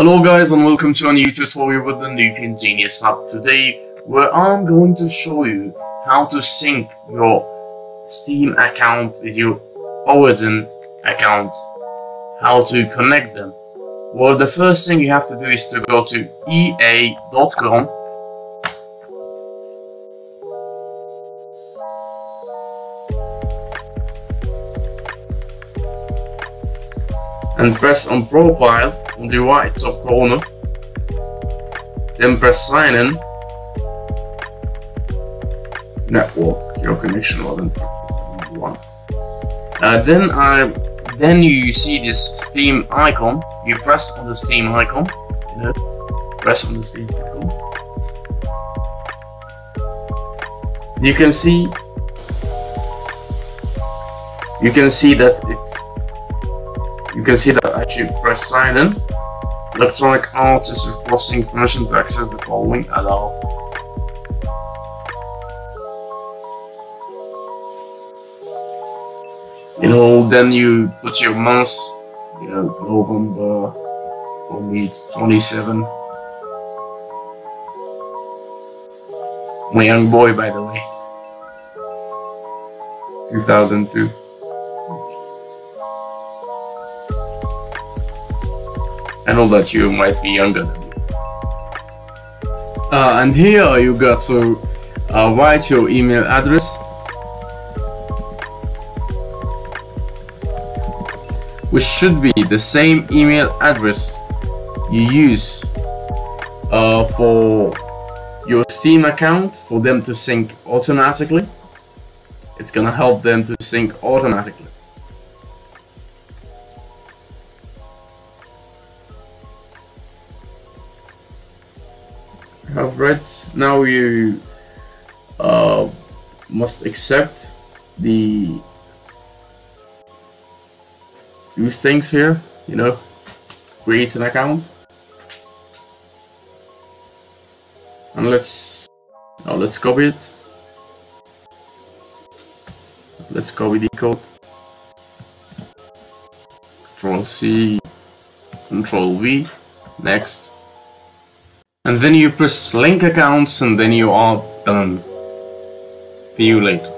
Hello guys and welcome to a new tutorial with the Nubian Genius Hub. Today where I'm going to show you how to sync your Steam account with your Origin account, how to connect them. Well, the first thing you have to do is to go to ea.com and press on Profile on the right top corner, then press Sign In. Network, your connection wasn't one. Then you see this Steam icon. You press on the Steam icon. Press on the Steam icon. You can see that as you press Sign In, Electronic Arts is requesting permission to access the following. Allow. Then you put your months, November, for me, 27. My young boy, by the way. 2002. I know that you might be younger than me. And here you got to write your email address. Which should be the same email address you use for your Steam account for them to sync automatically. It's gonna help them to sync automatically. Have read. Now you must accept these things here, create an account, and let's copy it. Let's copy the code. Control C, Control V, next. And then you press link accounts and then you are done. See you later.